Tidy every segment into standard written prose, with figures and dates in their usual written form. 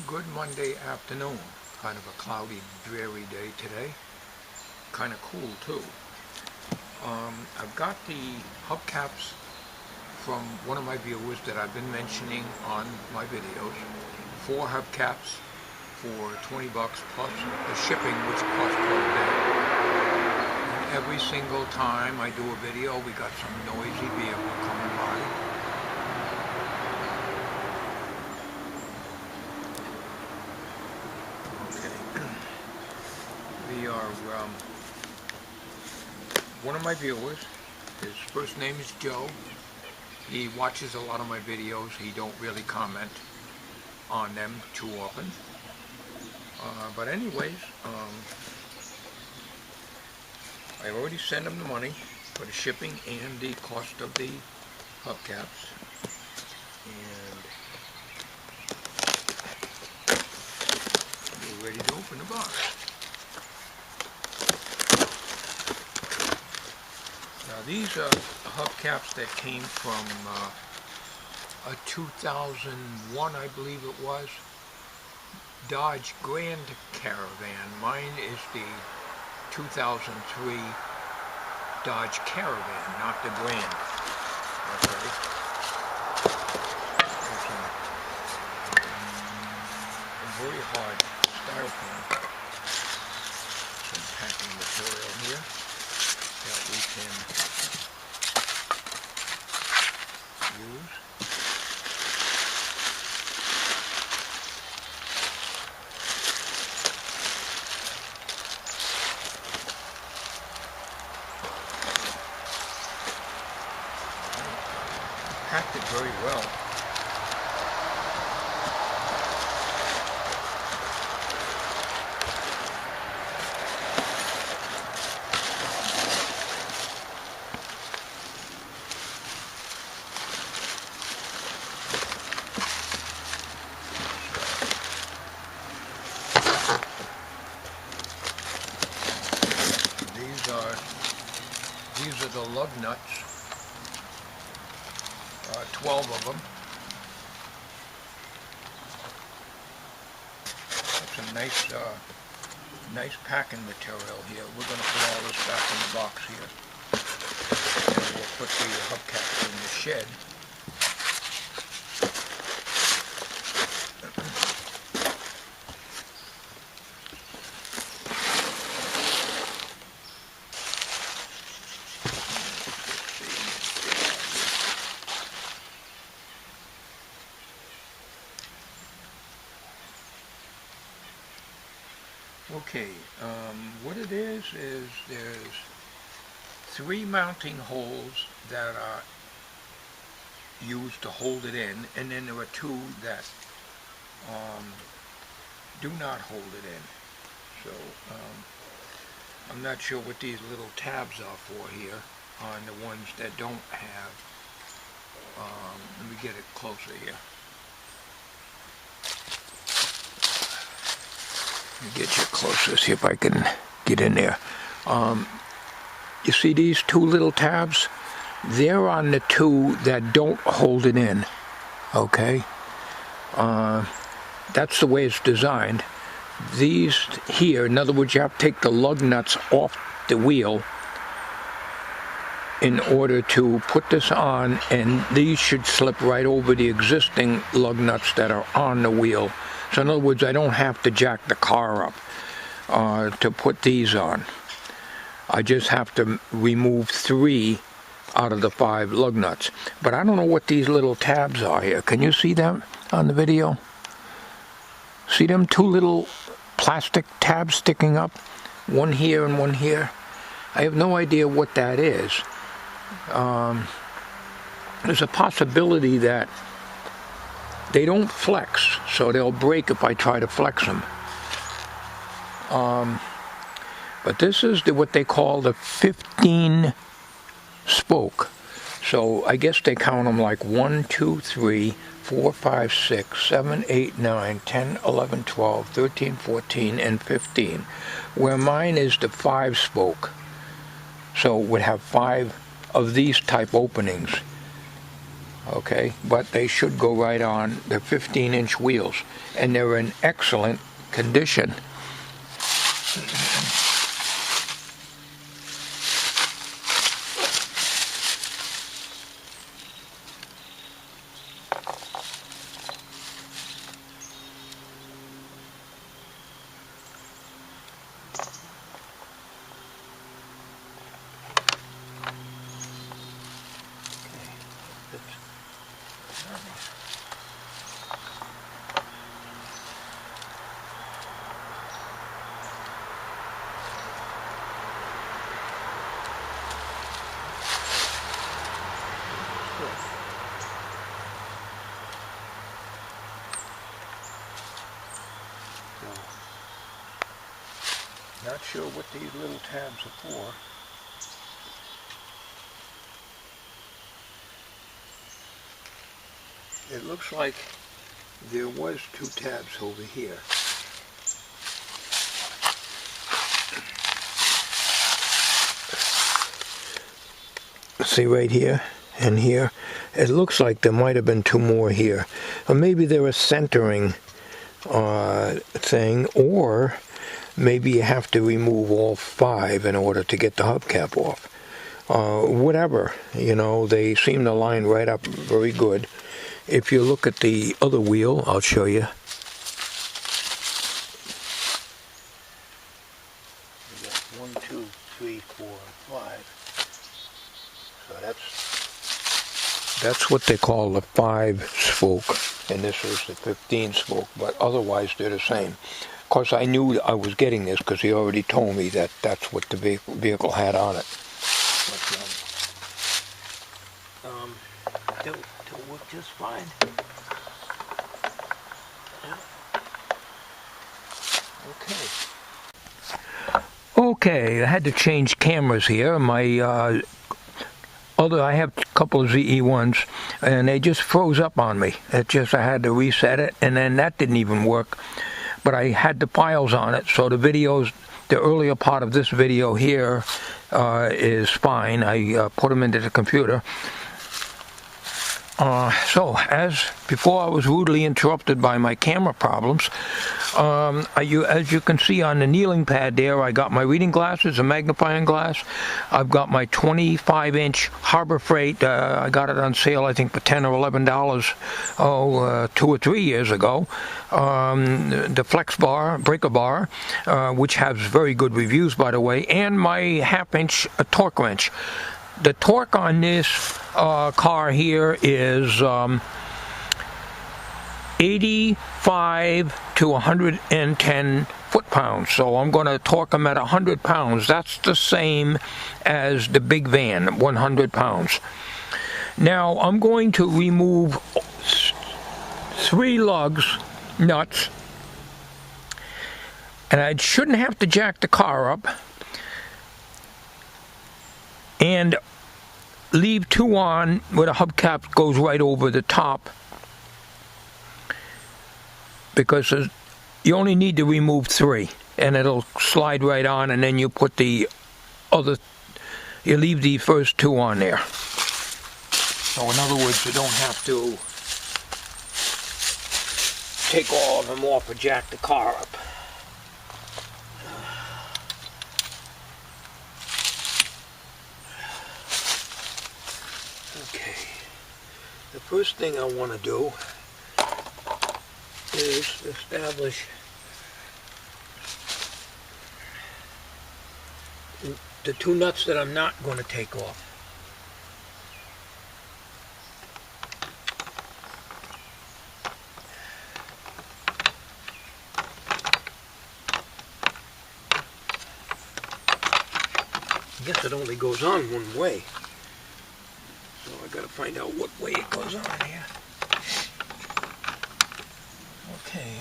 Good Monday afternoon. Kind of a cloudy, dreary day today. Kind of cool too. I've got the hubcaps from one of my viewers that I've been mentioning on my videos. 4 hubcaps for 20 bucks plus the shipping, which costs $12. And every single time I do a video, we got some noisy vehicle coming by. We are, one of my viewers, his first name is Joe. He watches a lot of my videos. He don't really comment on them too often. But anyways, I already sent him the money for the shipping and the cost of the hubcaps. And we're ready to open the box. Now these are hubcaps that came from a 2001, I believe it was, Dodge Grand Caravan. Mine is the 2003 Dodge Caravan, not the Grand. Okay. There's a very hard styrofoam. Some packing material here that we can use. Packed it very well. These are the lug nuts. 12 of them. That's a nice packing material here. We're going to put all this back in the box here. And we'll put the hubcaps in the shed. Okay, what it is there's 3 mounting holes that are used to hold it in, and then there are 2 that do not hold it in. So I'm not sure what these little tabs are for here on the ones that don't have. Let me get it closer here. Get you closer, see if I can get in there. You see these 2 little tabs? They're on the 2 that don't hold it in, okay? That's the way it's designed. These here, in other words, you have to take the lug nuts off the wheel in order to put this on, and these should slip right over the existing lug nuts that are on the wheel. So in other words, I don't have to jack the car up to put these on. I just have to remove 3 out of the 5 lug nuts. But I don't know what these little tabs are here. Can you see them on the video? See them 2 little plastic tabs sticking up? One here and one here. I have no idea what that is. There's a possibility that they don't flex, so they'll break if I try to flex them. But this is what they call the 15 spoke. So I guess they count them like 1, 2, 3, 4, 5, 6, 7, 8, 9, 10, 11, 12, 13, 14, and 15. Where mine is the 5 spoke. So it would have 5 of these type openings. okay, but they should go right on. They're 15-inch wheels, and they're in excellent condition. Not sure what these little tabs are for. It looks like there was 2 tabs over here. See right here and here? It looks like there might have been 2 more here. Or maybe they're a centering thing, or maybe you have to remove all 5 in order to get the hubcap off. Whatever, you know, they seem to line right up very good. If you look at the other wheel, I'll show you. We got 1, 2, 3, 4, 5. So that's what they call the 5-spoke, and this is the 15-spoke, but otherwise they're the same. Of course, I knew I was getting this because he already told me that that's what the vehicle had on it. But, they'll work just fine. Yeah. Okay, I had to change cameras here. My I have a couple of ZE1s, and they just froze up on me. I had to reset it, and then that didn't even work. But I had the files on it, so the videos, the earlier part of this video here is fine. I put them into the computer. So, as before, I was rudely interrupted by my camera problems. As you can see on the kneeling pad there, I got my reading glasses, a magnifying glass. I've got my 25-inch Harbor Freight. I got it on sale, I think, for $10 or $11, 2 or 3 years ago. The flex bar, breaker bar, which has very good reviews, by the way, and my half-inch torque wrench. The torque on this car here is 85 to 110 foot-pounds. So I'm going to torque them at 100 pounds. That's the same as the big van, 100 pounds. Now I'm going to remove 3 lugs, nuts, and I shouldn't have to jack the car up, and leave 2 on where the hubcap goes right over the top, because you only need to remove 3 and it'll slide right on, and then you put you leave the first 2 on there. So in other words, you don't have to take all of them off or jack the car up. Okay, the first thing I want to do is establish the 2 nuts that I'm not going to take off. I guess it only goes on one way. So I gotta find out what way it goes on here. Okay,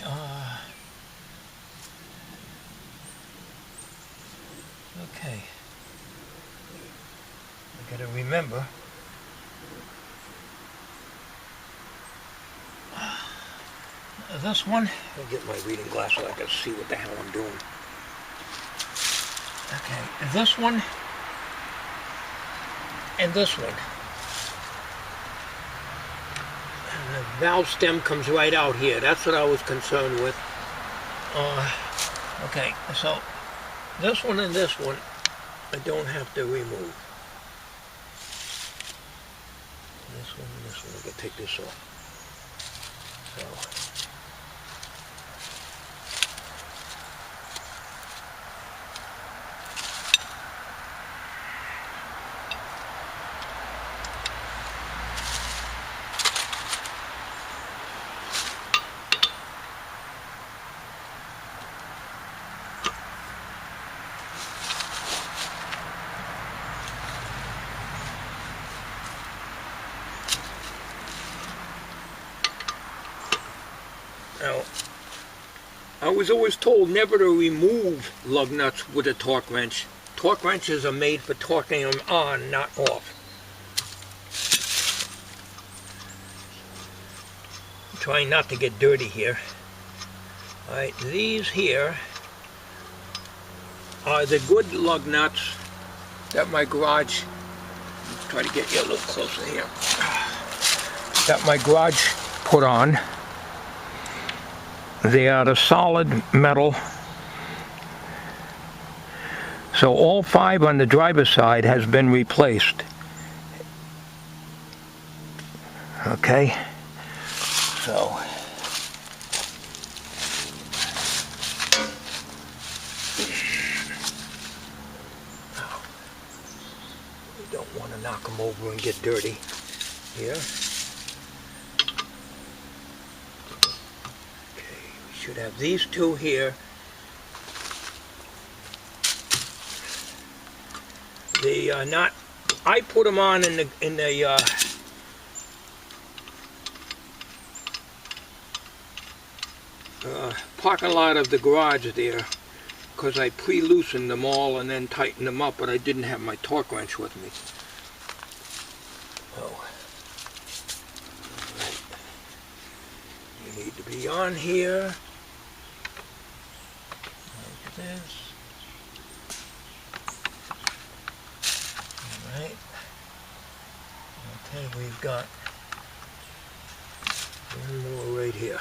okay. I gotta remember. This one, I'll get my reading glass so I can see what the hell I'm doing. Okay, this one and this one. And the valve stem comes right out here. That's what I was concerned with. Okay, so this one and this one I don't have to remove. This one and this one, I can take this off. So. Now, I was always told never to remove lug nuts with a torque wrench. Torque wrenches are made for torquing them on, not off. I'm trying not to get dirty here. Alright, these here are the good lug nuts that my garage, let's try to get you a little closer here, that my garage put on. They are the solid metal. So all 5 on the driver's side has been replaced. Okay, so we don't want to knock them over and get dirty here. Should have these 2 here. They are not. I put them on in the parking lot of the garage there, because I pre-loosened them all and then tightened them up, but I didn't have my torque wrench with me. Oh, right. You need to be on here. This. Alright. Okay, we've got one more right here.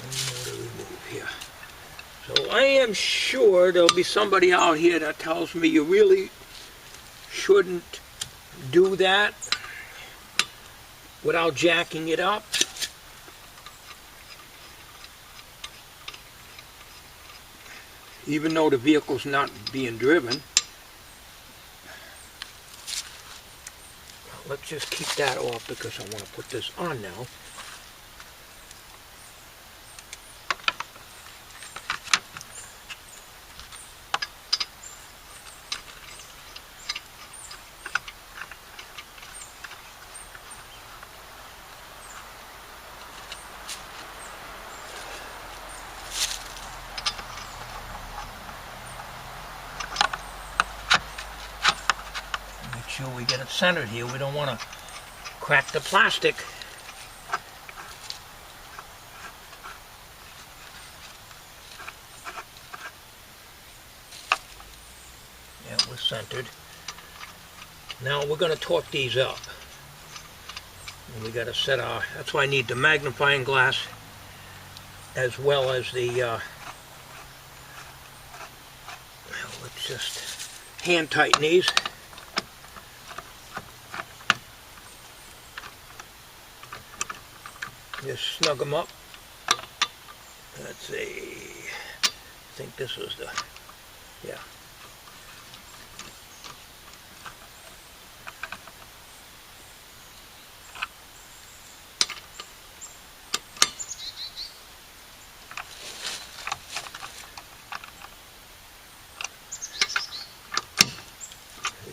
One more to remove here. So I am sure there'll be somebody out here that tells me you really shouldn't do that without jacking it up. Even though the vehicle's not being driven. Let's just keep that off because I want to put this on now. Sure we get it centered here. We don't want to crack the plastic. Yeah, we're centered. Now we're going to torque these up. And we got to set our, that's why I need the magnifying glass as well as the, well, let's just hand tighten these. Just snug them up. Let's see. I think this was the, yeah.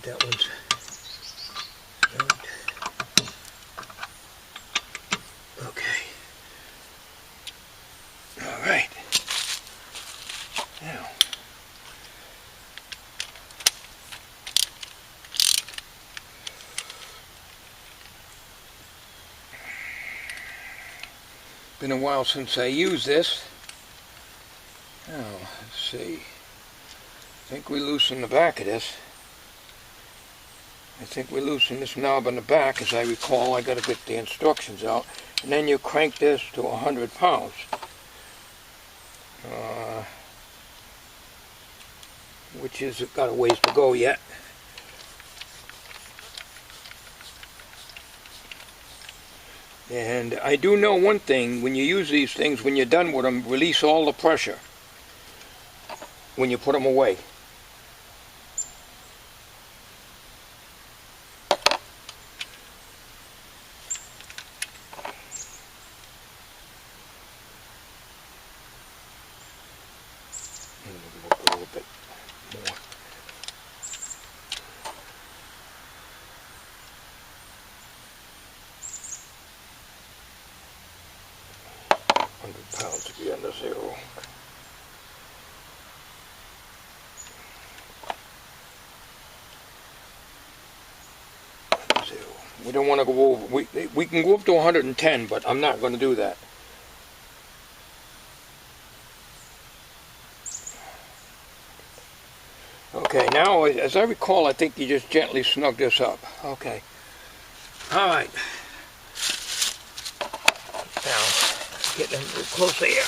That one's right. Okay. All right. Now, been a while since I used this. Now, let's see. I think we loosened the back of this. I think we loosen this knob on the back. As I recall, I got to get the instructions out. And then you crank this to 100 pounds. Which is got a ways to go yet. And I do know one thing, when you use these things, when you're done with them, release all the pressure when you put them away. A little bit more. £100 to be under zero. We don't want to go over. We can go up to 110, but I'm not going to do that. Okay, now, as I recall, I think you just gently snug this up. Okay. All right. Now, getting a little closer here.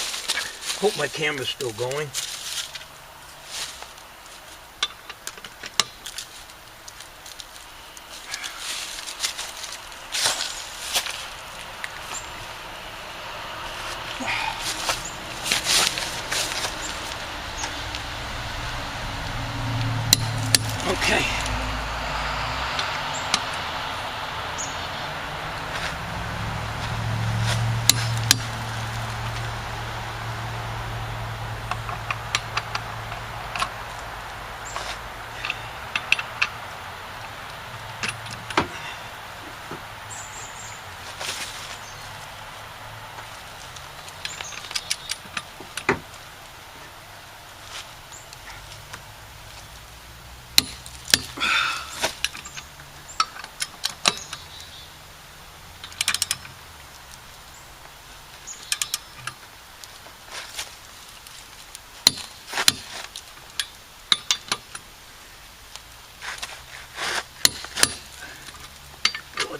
Hope my camera's still going. Okay.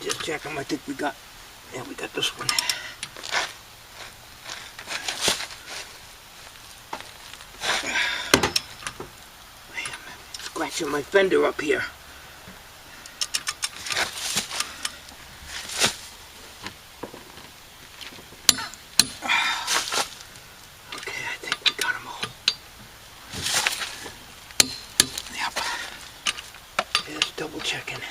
Just check them. I think we got this one. Scratching my fender up here. Okay, I think we got them all. Yep. Just double checking.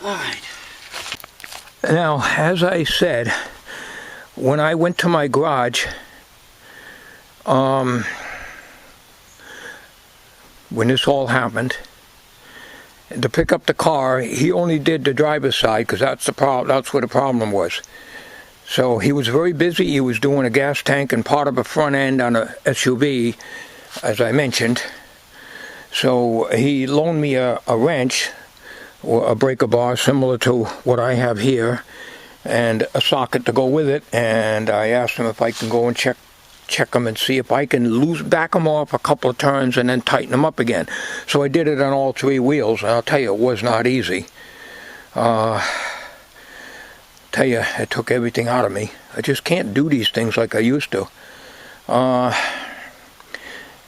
Alright. Now, as I said, when I went to my garage, when this all happened, to pick up the car, he only did the driver's side because that's where the problem was. So he was very busy. He was doing a gas tank and part of a front end on a SUV, as I mentioned. So he loaned me a wrench, or a breaker bar similar to what I have here, and a socket to go with it, and I asked him if I can go and check them and see if I can back them off a couple of turns and then tighten them up again. So I did it on all three wheels, and I'll tell you, it was not easy. Tell you, it took everything out of me. I just can't do these things like I used to.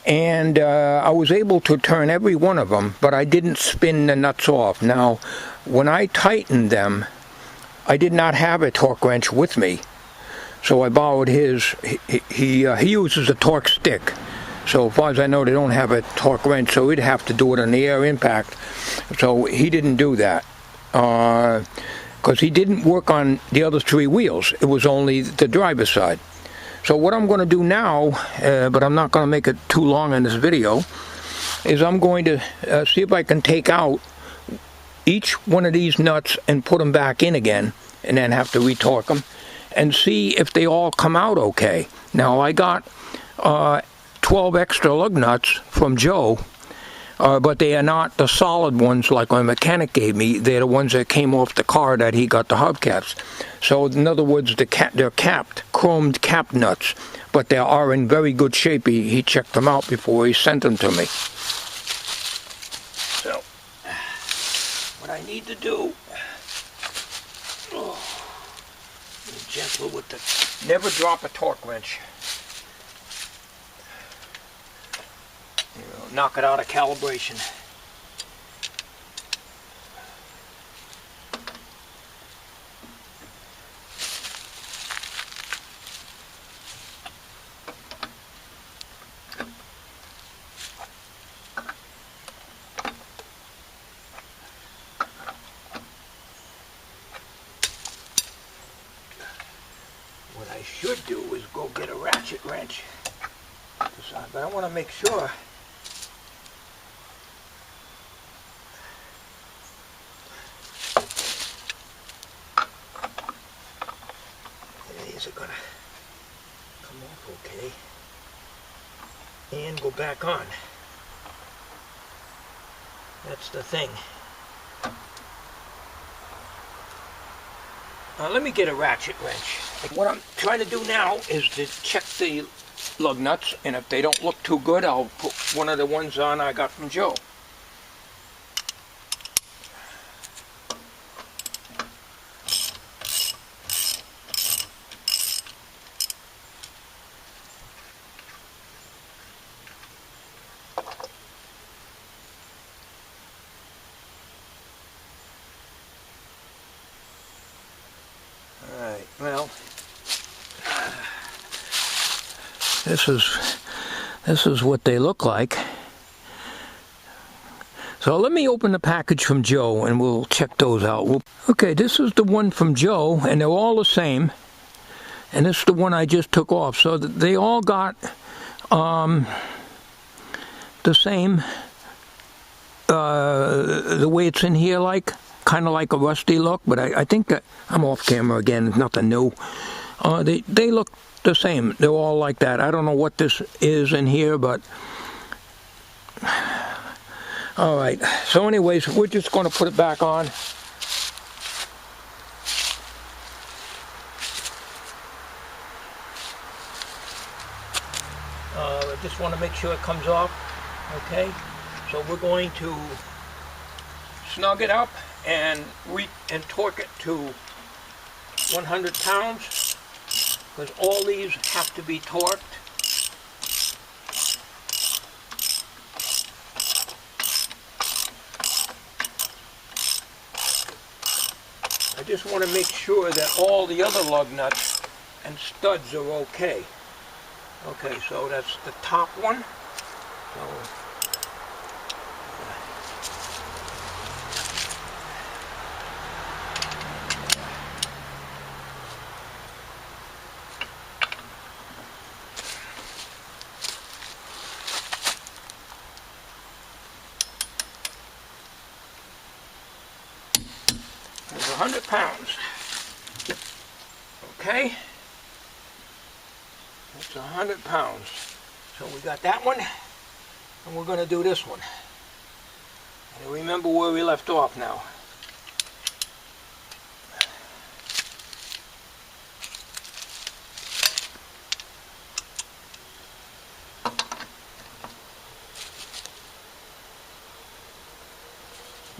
And I was able to turn every one of them, but I didn't spin the nuts off. Now, when I tightened them, I did not have a torque wrench with me, so I borrowed his. He uses a torque stick, so as far as I know, they don't have a torque wrench, so he'd have to do it on the air impact. So he didn't do that, because he didn't work on the other three wheels. It was only the driver's side. So what I'm going to do now, but I'm not going to make it too long in this video, is I'm going to see if I can take out each one of these nuts and put them back in again, and then have to retorque them, and see if they all come out okay. Now, I got 12 extra lug nuts from Joe, but they are not the solid ones like my mechanic gave me. They're the ones that came off the car that he got the hubcaps. So in other words, they're capped, chromed cap nuts, but they are in very good shape. He checked them out before he sent them to me. So what I need to do, be gentle with the, never drop a torque wrench. Knock it out of calibration. What I should do is go get a ratchet wrench, but I want to make sure. These are gonna come off okay and go back on. That's the thing. Let me get a ratchet wrench. What I'm trying to do now is to check the lug nuts, and if they don't look too good, I'll put one of the ones on I got from Joe. Alright, well, this is what they look like. So let me open the package from Joe and we'll check those out. Okay, this is the one from Joe, and they're all the same. And this is the one I just took off. So they all got the same, the way it's in here, like kind of like a rusty look, but I think that I'm off camera again. It's nothing new. They look the same. They're all like that. I don't know what this is in here, but all right. So anyways, we're just going to put it back on. I just want to make sure it comes off. Okay. So we're going to snug it up and torque it to 100 pounds, because all these have to be torqued. I just want to make sure that all the other lug nuts and studs are okay. Okay, so that's the top one. So there's 100 pounds. Okay. It's 100 pounds. So we got that one, and we're going to do this one. And remember where we left off now.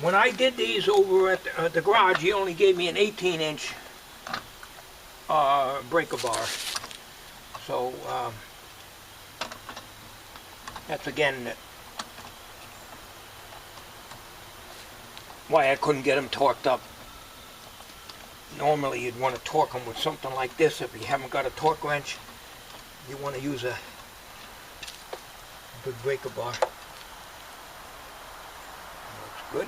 When I did these over at the garage, he only gave me an 18-inch breaker bar. So that's again why I couldn't get them torqued up. Normally you'd want to torque them with something like this. If you haven't got a torque wrench, you want to use a good breaker bar. Looks good.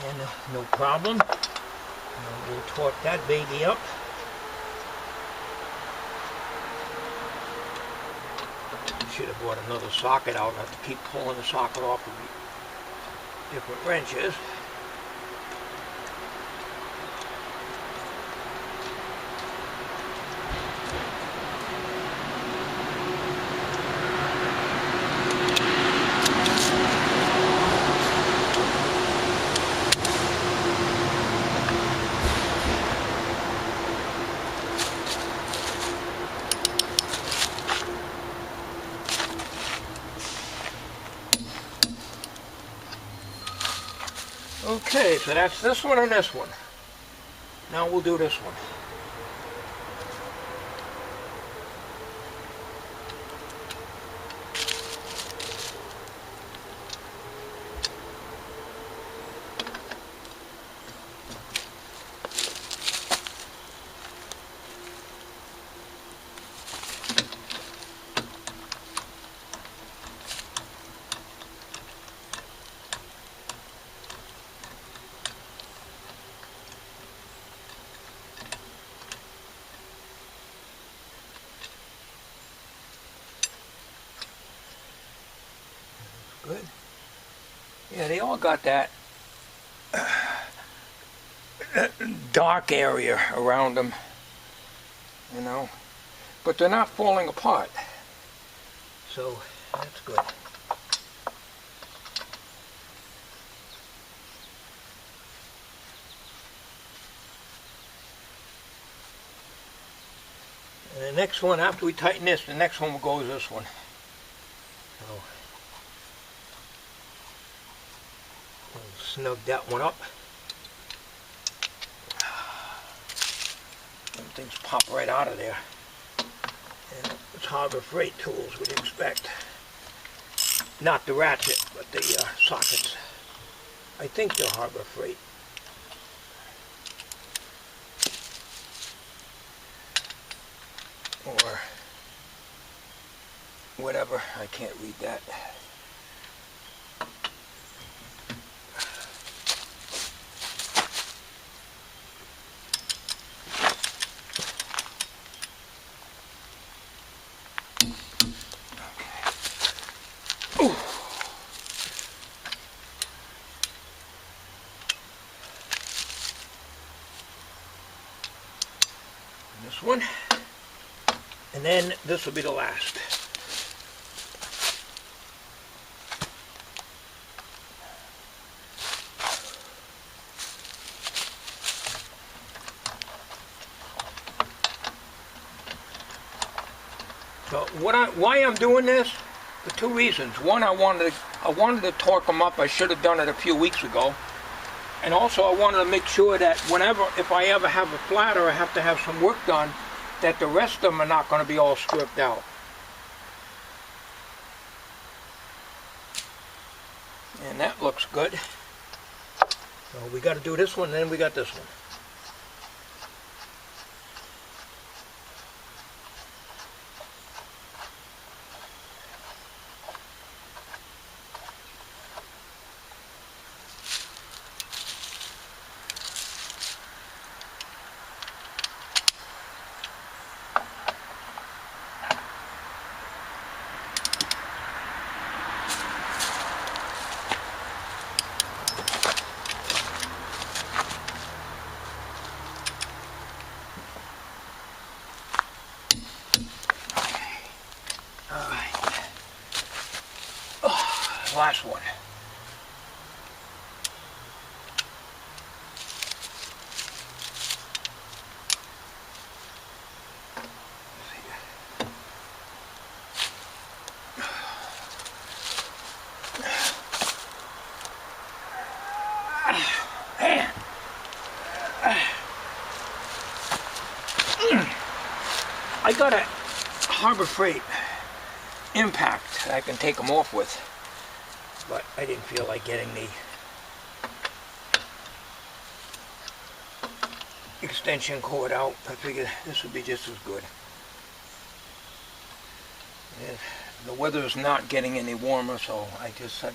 And no problem. And we'll torque that baby up. Should have brought another socket out, not to keep pulling the socket off of different wrenches. Okay, so that's this one and this one. Now we'll do this one. Good. Yeah, they all got that dark area around them, you know, but they're not falling apart, so that's good. And the next one, after we tighten this, the next one will go is this one. So we'll snug that one up. Them things pop right out of there. And it's Harbor Freight tools, we'd expect. Not the ratchet, but the sockets. I think they're Harbor Freight. Or whatever, I can't read that. This one, and then this will be the last. So why I'm doing this? For two reasons. One, I wanted to torque them up. I should have done it a few weeks ago. And also I wanted to make sure that if I ever have a flat or I have to have some work done, that the rest of them are not going to be all stripped out. And that looks good. So we got to do this one, and then we got this one. Last one. Man. I got a Harbor Freight impact I can take them off with. But I didn't feel like getting the extension cord out. I figured this would be just as good. And the weather is not getting any warmer, so I just said,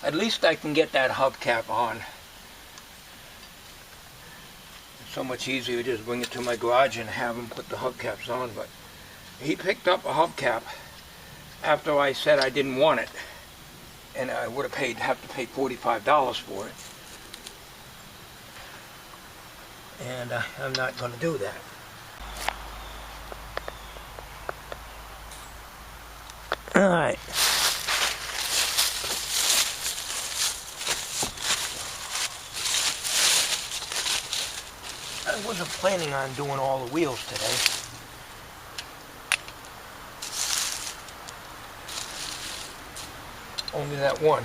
at least I can get that hubcap on. It's so much easier to just bring it to my garage and have him put the hubcaps on. But he picked up a hubcap after I said I didn't want it. And I would have to pay $45 for it. And I'm not going to do that. All right. I wasn't planning on doing all the wheels today. Only that one.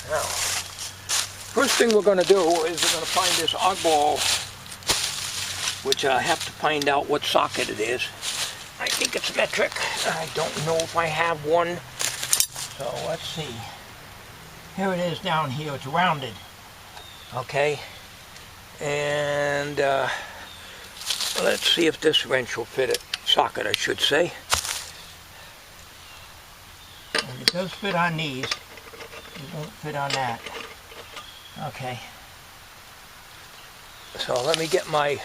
Now, first thing we're going to do is we're going to find this oddball, which I have to find out what socket it is. I think it's metric. I don't know if I have one. So let's see. Here it is down here. It's rounded. Okay. And let's see if this wrench will fit it. Socket, I should say. And it does fit on these. It won't fit on that. Okay. So let me get my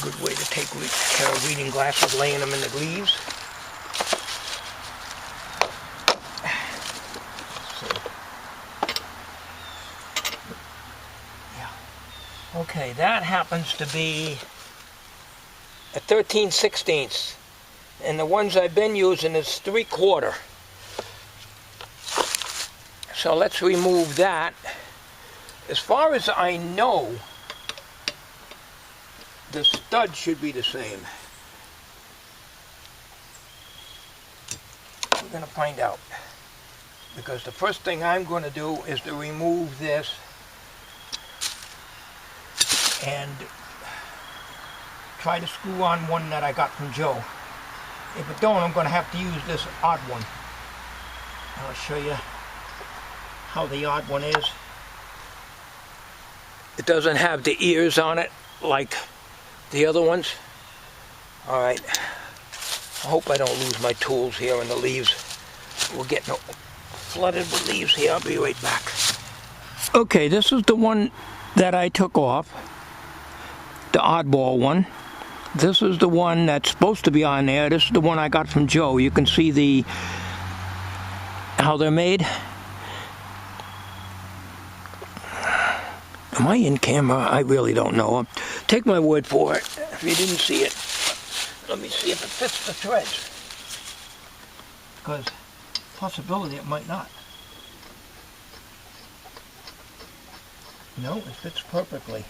good way to take care of reading glasses, laying them in the leaves. Yeah. Okay, that happens to be a 13/16. And the ones I've been using is 3/4. So let's remove that. As far as I know, the stud should be the same. We're going to find out. Because the first thing I'm going to do is to remove this and try to screw on one that I got from Joe. If it don't, I'm going to have to use this odd one. I'll show you how the odd one is. It doesn't have the ears on it like the other ones. Alright. I hope I don't lose my tools here in the leaves. We're getting flooded with leaves here. I'll be right back. Okay, this is the one that I took off. The oddball one. This is the one that's supposed to be on there. This is the one I got from Joe. You can see how they're made. Am I in camera? I really don't know. Take my word for it. If you didn't see it, let me see if it fits the threads. Because possibility it might not. No, it fits perfectly.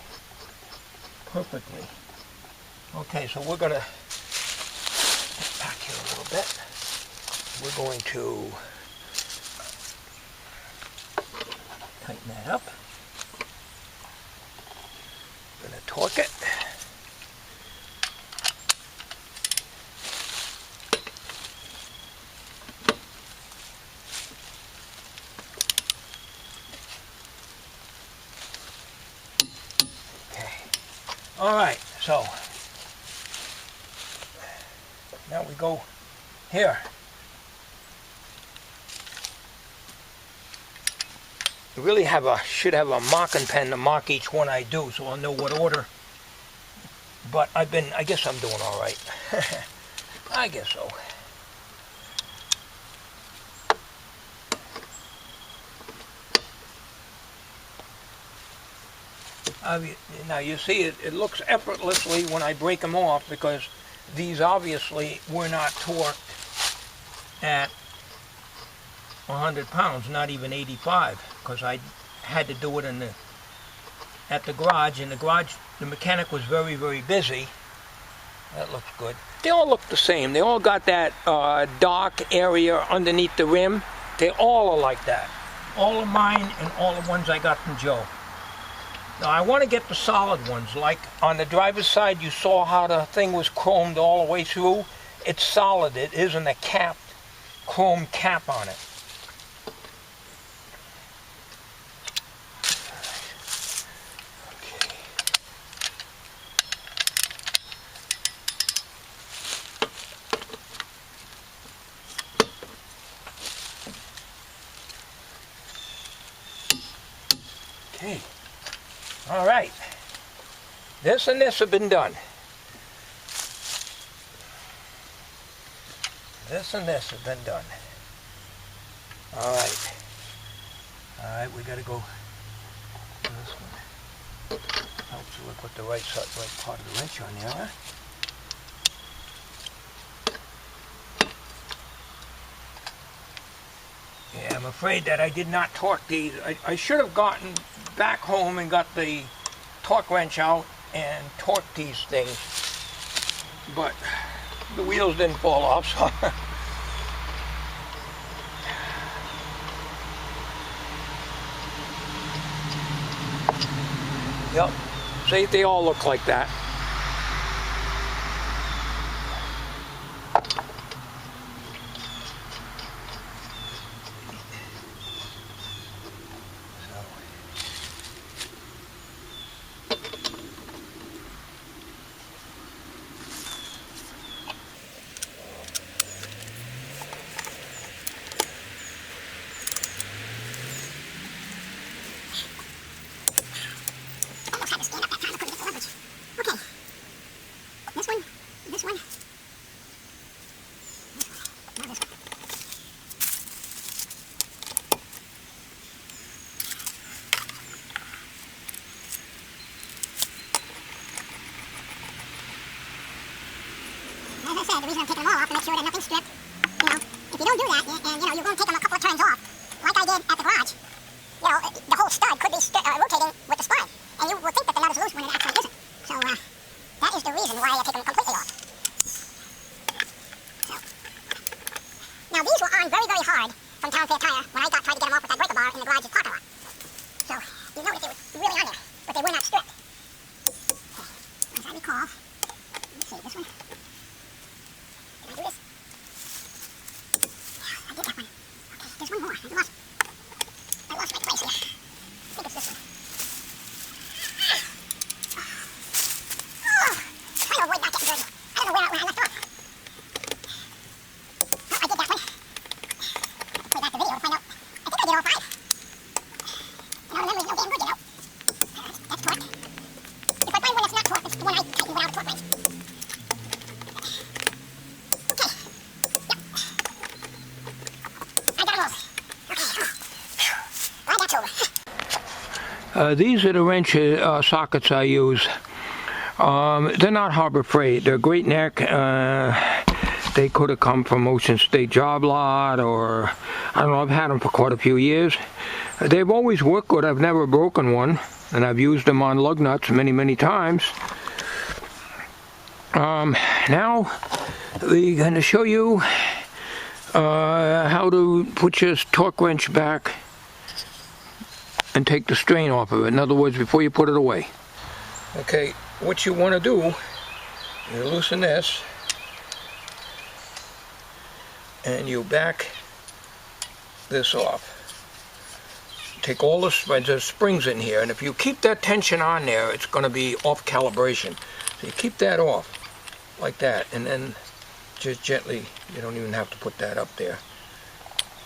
Perfectly. Okay, so we're going to get back here a little bit. We're going to tighten that up. We're going to torque it. Okay. All right, so now we go here. You really should have a marking pen to mark each one I do, so I'll know what order. But I guess I'm doing all right. I guess so. Now you see it looks effortlessly when I break them off, because these obviously were not torqued at 100 pounds, not even 85, because I had to do it at the garage. In the garage, the mechanic was very, very busy, That looks good. They all look the same. They all got that dark area underneath the rim. They all are like that. All of mine and all the ones I got from Joe. Now I want to get the solid ones. Like on the driver's side, you saw how the thing was chromed all the way through. It's solid. It isn't a capped chrome cap on it. Okay. All right. This and this have been done. This and this have been done. All right. All right, we got to go to this one. Helps you put the right part of the wrench on there, huh? Yeah, I'm afraid that I did not torque these. I should have gotten back home and got the torque wrench out and torqued these things, but the wheels didn't fall off, so yep, see, they all look like that. As I said, the reason I'm taking them all off to make sure that nothing's stripped. You know, if you don't do that, and you know, you're going to take them a couple of turns off, like I did at the garage. You know, the whole stud could be rotating with the spline, and you would think that the nut is loose when it actually isn't. So that is the reason why I take them completely off. So now these were on very, very hard from Town Fair Tire when I tried to get them off with that breaker bar in the garage's parking lot. So you notice they were really on there, but they were not stripped. Okay, as I recall, let's see this one. Did I do this? Yeah, I did that one. Okay, there's one more. I lost my place here. I think it's this one. Oh, trying to avoid not getting dirty. I don't know where I left off. Oh, I did that one. Play back the video to find out. I think I did all 5. You know, the memory's no damn good, you know. That's torqued. If I find one that's not torqued, it's the one I tightened without a torque wrench. These are the wrench sockets I use. They're not Harbor Freight. They're Great Neck. They could have come from Ocean State Job Lot, or I don't know. I've had them for quite a few years. They've always worked good. I've never broken one, and I've used them on lug nuts many, many times. Now we're going to show you how to put your torque wrench back and take the strain off of it. In other words, before you put it away. Okay, what you want to do, you loosen this and you back this off. Take all the springs in here, and if you keep that tension on there, it's going to be off calibration. So you keep that off like that, and then just gently, you don't even have to put that up there.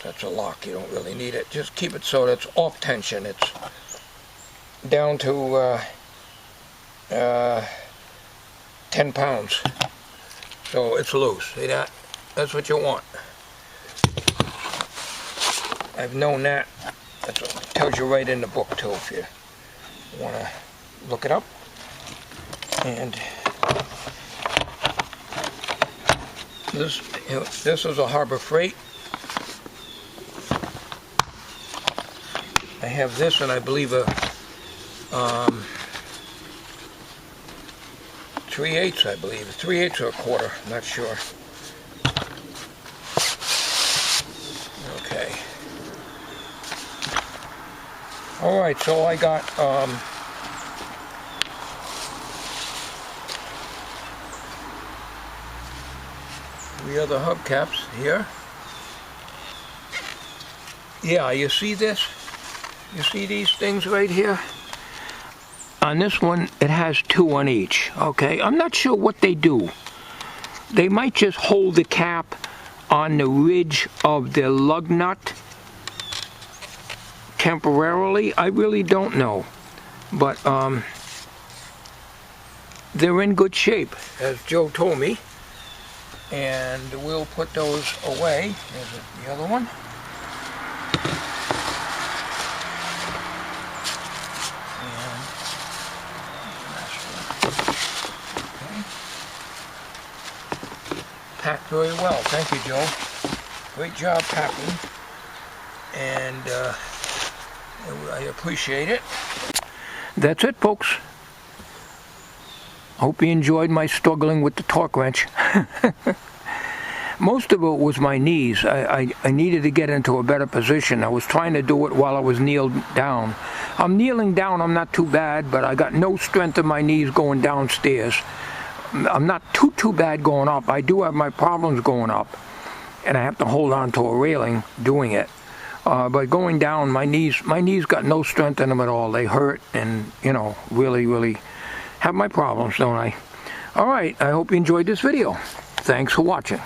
That's a lock, you don't really need it. Just keep it so that it's off tension. It's down to 10 pounds. So it's loose. See that? That's what you want. I've known that. That's what it tells you right in the book too, if you want to look it up. And this is a Harbor Freight. I have this, and I believe a 3/8, I believe. 3/8 or a quarter, not sure. Okay. All right, so I got 3 other hubcaps here. Yeah, you see this? You see these things right here? On this one, it has 2 on each, okay? I'm not sure what they do. They might just hold the cap on the ridge of the lug nut temporarily. I really don't know. But they're in good shape, as Joe told me. And we'll put those away. There's the other one. Packed very well. Thank you, Joe. Great job packing. And I appreciate it. That's it, folks. Hope you enjoyed my struggling with the torque wrench. Most of it was my knees. I needed to get into a better position. I was trying to do it while I was kneeled down. I'm kneeling down, I'm not too bad, but I got no strength in my knees going downstairs. I'm not too bad going up. I do have my problems going up, and I have to hold on to a railing doing it. But going down, my knees got no strength in them at all. They hurt, and really have my problems, don't I? All right, I hope you enjoyed this video. Thanks for watching.